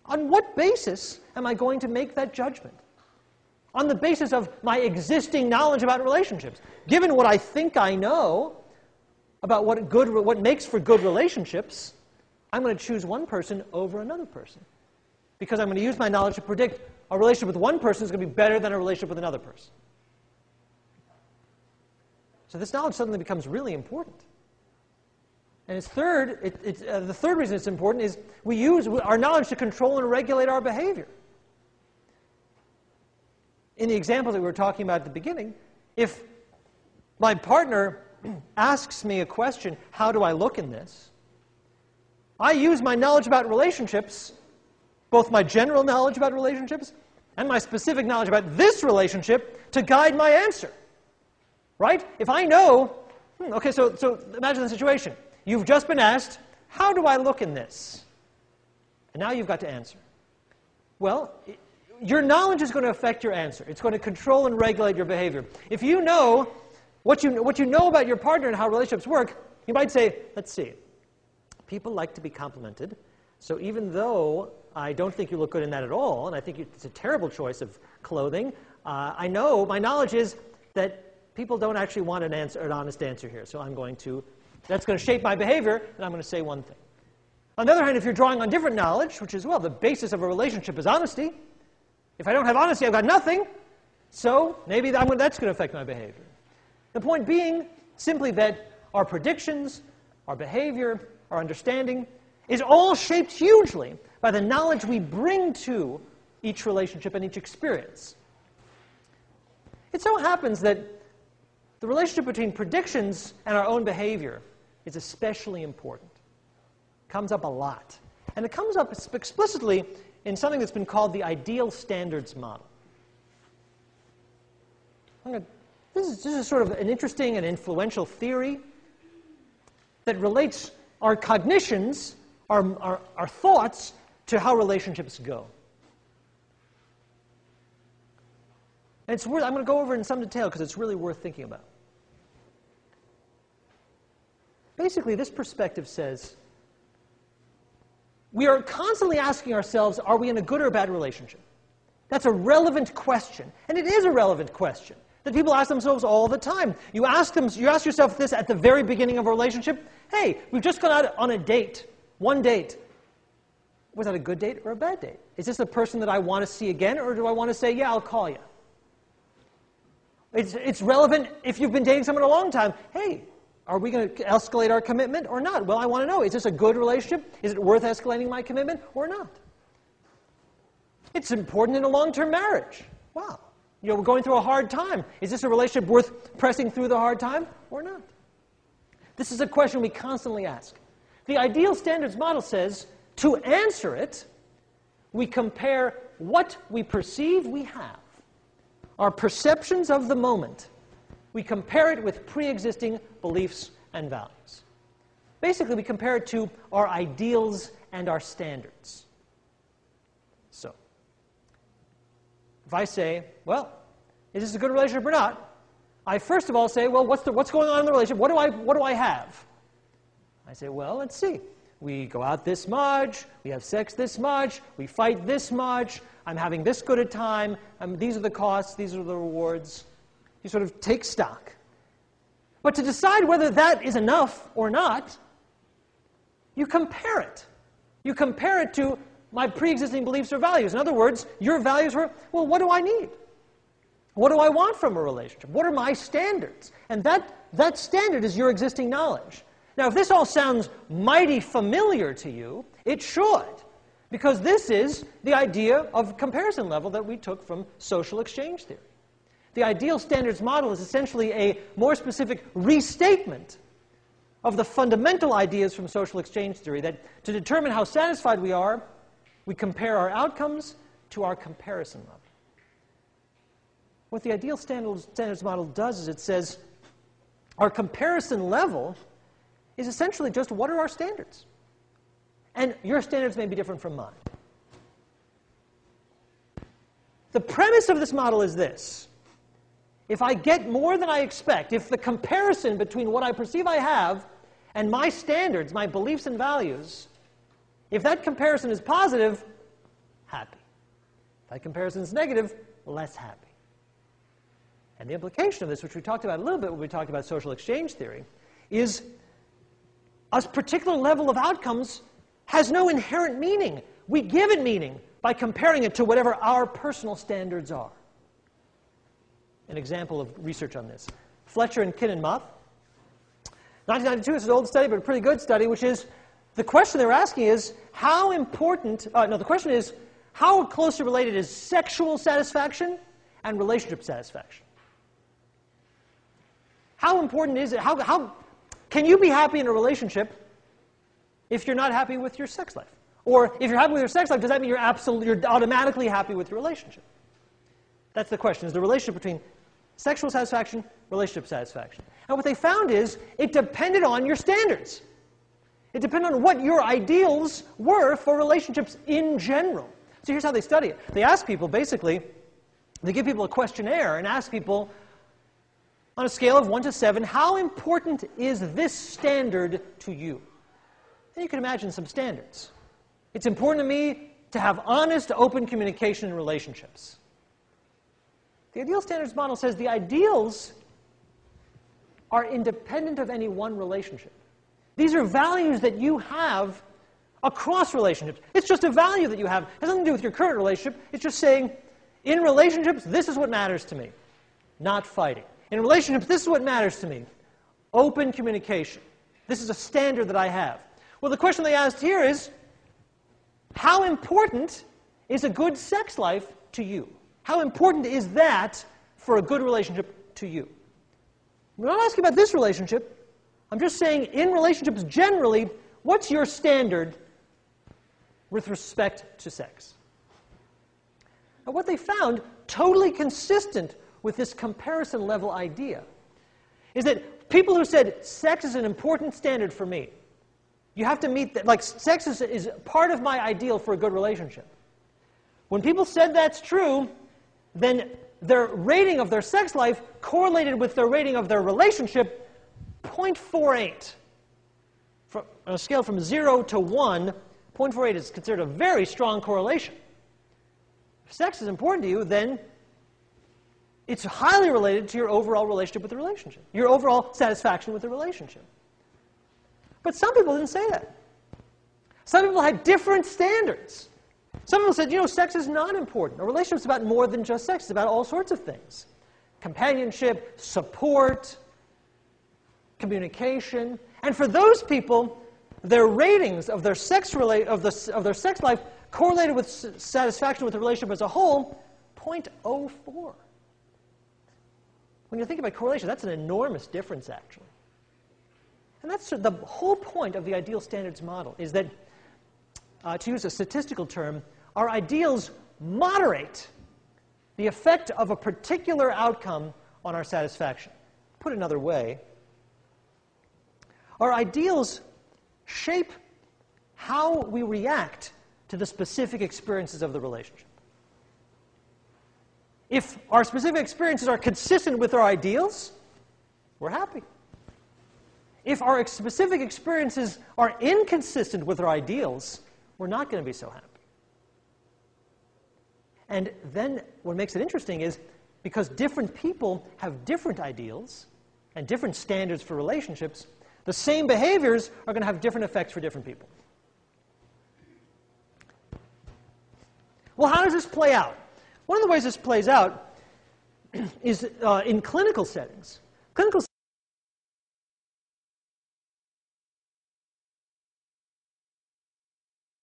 On what basis am I going to make that judgment? On the basis of my existing knowledge about relationships. Given what I think I know about what makes for good relationships, I'm going to choose one person over another person. Because I'm going to use my knowledge to predict a relationship with one person is going to be better than a relationship with another person. So this knowledge suddenly becomes really important. And the third reason it's important is we use our knowledge to control and regulate our behavior. In the example that we were talking about at the beginning, if my partner asks me a question, how do I look in this? I use my knowledge about relationships, both my general knowledge about relationships and my specific knowledge about this relationship, to guide my answer. Right? If I know, okay, so imagine the situation. You've just been asked, how do I look in this? And now you've got to answer. Well, your knowledge is going to affect your answer. It's going to control and regulate your behavior. If you know what you know about your partner and how relationships work, you might say, let's see, people like to be complimented, so even though I don't think you look good in that at all, and I think it's a terrible choice of clothing, I know, my knowledge is that people don't actually want an honest answer here, so that's going to shape my behavior, and I'm going to say one thing. On the other hand, if you're drawing on different knowledge, which is, well, the basis of a relationship is honesty. If I don't have honesty, I've got nothing. So maybe that's going to affect my behavior. The point being simply that our predictions, our behavior, our understanding is all shaped hugely by the knowledge we bring to each relationship and each experience. It so happens that the relationship between predictions and our own behavior is especially important. It comes up a lot. And it comes up explicitly in something that's been called the ideal standards model. This is sort of an interesting and influential theory that relates our cognitions, our thoughts, to how relationships go. And I'm going to go over it in some detail because it's really worth thinking about. Basically, this perspective says we are constantly asking ourselves, are we in a good or a bad relationship? That's a relevant question. And it is a relevant question that people ask themselves all the time. You ask yourself this at the very beginning of a relationship. Hey, we've just gone out on a date, one date. Was that a good date or a bad date? Is this a person that I want to see again, or do I want to say, yeah, I'll call you? It's relevant if you've been dating someone a long time. Hey, are we going to escalate our commitment or not? Well, I want to know, is this a good relationship? Is it worth escalating my commitment or not? It's important in a long-term marriage. Wow. We're going through a hard time. Is this a relationship worth pressing through the hard time or not? This is a question we constantly ask. The ideal standards model says, to answer it, we compare what we perceive we have, our perceptions of the moment. We compare it with pre-existing beliefs and values. Basically, we compare it to our ideals and our standards. So, if I say, well, is this a good relationship or not? I first of all say, well, what's going on in the relationship? What do I have? I say, well, let's see. We go out this much, we have sex this much, we fight this much, I'm having this good a time, these are the costs, these are the rewards. You sort of take stock. But to decide whether that is enough or not, you compare it. You compare it to my pre-existing beliefs or values. In other words, your values were, well, what do I need? What do I want from a relationship? What are my standards? And that standard is your existing knowledge. Now, if this all sounds mighty familiar to you, it should, because this is the idea of comparison level that we took from social exchange theory. The ideal standards model is essentially a more specific restatement of the fundamental ideas from social exchange theory, that to determine how satisfied we are, we compare our outcomes to our comparison level. What the ideal standards model does is it says our comparison level is essentially just what are our standards. And your standards may be different from mine. The premise of this model is this. If I get more than I expect, if the comparison between what I perceive I have and my standards, my beliefs and values, if that comparison is positive, happy. If that comparison is negative, less happy. And the implication of this, which we talked about a little bit when we talked about social exchange theory, is a particular level of outcomes has no inherent meaning. We give it meaning by comparing it to whatever our personal standards are. An example of research on this. Fletcher and Kinnenmuth, 1992, this is an old study, but a pretty good study, which is, the question they're asking is, the question is, how closely related is sexual satisfaction and relationship satisfaction? How important is it, how can you be happy in a relationship if you're not happy with your sex life? Or if you're happy with your sex life, does that mean you're automatically happy with your relationship? That's the question, is the relationship between sexual satisfaction, relationship satisfaction. And what they found is it depended on your standards. It depended on what your ideals were for relationships in general. So here's how they study it. They ask people, basically, they give people a questionnaire and ask people, on a scale of 1 to 7, how important is this standard to you? And you can imagine some standards. It's important to me to have honest, open communication in relationships. The ideal standards model says the ideals are independent of any one relationship. These are values that you have across relationships. It's just a value that you have. It has nothing to do with your current relationship. It's just saying, in relationships, this is what matters to me, not fighting. In relationships, this is what matters to me, open communication. This is a standard that I have. Well, the question they asked here is, how important is a good sex life to you? How important is that for a good relationship to you? I'm not asking about this relationship. I'm just saying, in relationships generally, what's your standard with respect to sex? And what they found, totally consistent with this comparison level idea, is that people who said, sex is an important standard for me, you have to meet that, like sex is part of my ideal for a good relationship. When people said that's true, then their rating of their sex life correlated with their rating of their relationship 0.48. On a scale from 0 to 1, 0.48 is considered a very strong correlation. If sex is important to you, then it's highly related to your overall relationship with the relationship, your overall satisfaction with the relationship. But some people didn't say that. Some people had different standards. Some people said, sex is not important. A relationship is about more than just sex. It's about all sorts of things. Companionship, support, communication. And for those people, their ratings of their sex life correlated with satisfaction with the relationship as a whole, 0.04. When you think about correlation, that's an enormous difference, actually. And that's the whole point of the ideal standards model, is that, to use a statistical term, our ideals moderate the effect of a particular outcome on our satisfaction. Put another way, our ideals shape how we react to the specific experiences of the relationship. If our specific experiences are consistent with our ideals, we're happy. If our specific experiences are inconsistent with our ideals, we're not going to be so happy. And then what makes it interesting is, because different people have different ideals and different standards for relationships, the same behaviors are going to have different effects for different people. Well, how does this play out? One of the ways this plays out is in clinical settings. Clinical